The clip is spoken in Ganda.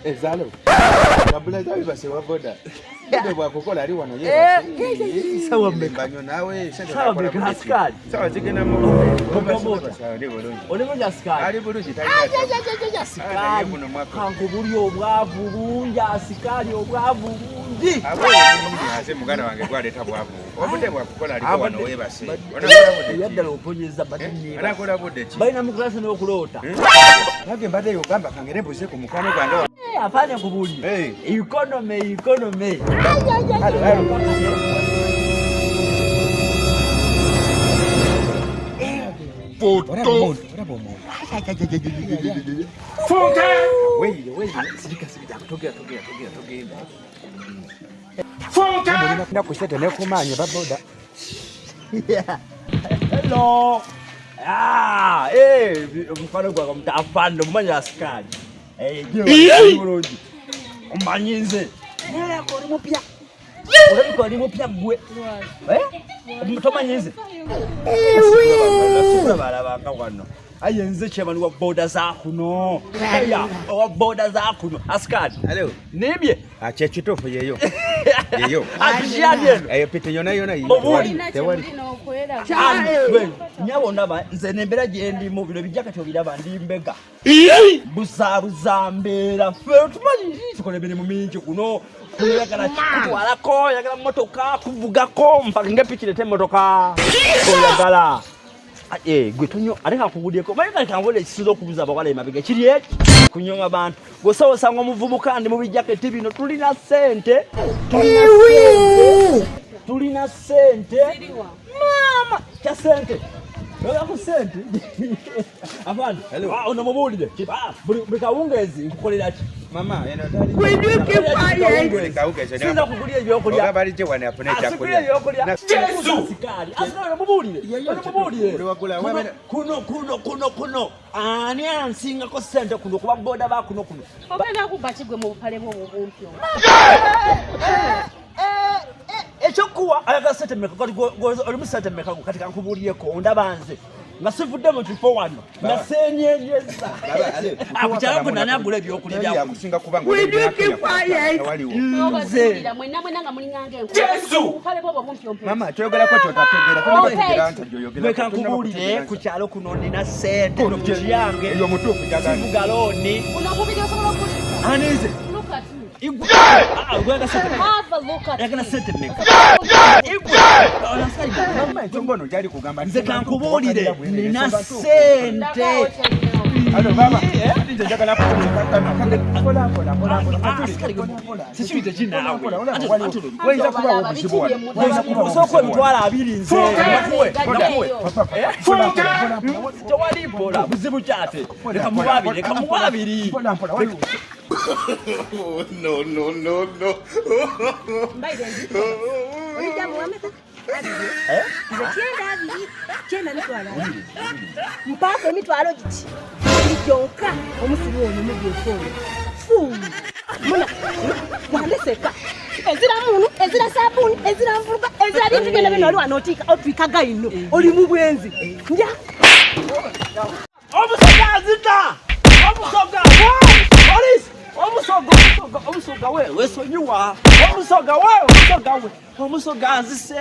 Ezalo. Kabula tawi base wa boda. Ndio bwa kukola ali wano yeye. Sawa mbeka. Banyo nawe sawa mbeka askari. Sawa zigena mu. Sawa ndi bulungi. Oli mu askari. Ali bulungi tali. Askari. Kanko buli obwavu bungi askari obwavu bungi. Abo ase mugana wange gwaleta bwavu. Obudde bwa kukola ali wano yeye base. Yaddala oponyeza badini. Anakola budde ki? Baina mu class n'okulota. Nage mbadde yogamba kangere mbuze ku mukwano gwange. Afanye kubuli. Economy. Foto. Fonte. Wei. Sirika togea. Fonte. Nda kusete ne kumanye baboda. Hello. Mfano kwa mtafando mumanya askari. Mulungi. Umanyinze. Nera ko oli mupya. Oli mupya gwe. Mutomanyinze. Balabanga wano. Ayenze chemani wa boda za kuno. Wa boda za kuno. Askari. Hello. Nibye. Achechitofu yeyo. Ajiyadeno. Pete yona yi. Tewali. Nyabo ndaba nze nembera gyendi mu biro bijakati obiraba ndi mbega. Buzambera. Tumanyi tukolebere mu minji kuno. Kuyagala kutwalako, yagala motoka, kuvugako, mpaka ngepikirete motoka. Oyagala. Gwe tonyo aleka kugudyeko. Mayika kangole kisizo okubuza abawala emabega. Kiri eki kunyonga abantu. Gosawo sanga omuvubuka ndi mu bijaketi bino tulina sente. Tulina sente. Mama, cha sente. Oya ku sente. Afande. Ono mubulire. Buli kawungezi nkukolera ki? Mama, tali. Sinza kugulia ebyokulya. Ogabali je wana apone kyakulya. Yesu. Asikali mubulire. Mubulire. Kuno. Ani ansinga ko sente kuno kuba boda ba kuno. Ogenda kubachigwe mu bupale bwo bumpyo. Echokuwa ayaga sente meka kati oli musente meka kati kankubuliyeko ondabanze nasivudde mu kifo wano nasenyenyeza akukyala ko nani agula ebyokulya bya kusinga kubanga waliwo mwenna nga mulingange enko bupale bwo bumpyo. Mama toyogera ko totategera tonategera ntajo yogera meka nkubulire ku kyalo kuno nina sente n'okuyange eyo mutuufu jagani mugaloni unakubira osobola okulisa anize look at me. Gwenda sente meka. Have a look at Yagana me. sente meka. Mama tongono jali kugamba nze kankubulire nina sente. Alo baba nze jagala kola. Sichite china. Waiza kuba obuzibu wano. Waiza kuba soko mtwala abiri nze. Bakuwe. Tewali bola buzibu kyate. Leka mubabiri. No. Bwenzi. Oija muameta. Chenda mitwalo. Mpaka mitwalo giti. Jonka omusiri ono mubyefolo. Muna. Wandeseka. Ezira sabuni, ezira mvuruka, ezira bintu byonna bino oli wanotika otwikaga ino. Oli mu Bwenzi. Nja. Omusoga wewe sonyiwa. Omusoga nzise.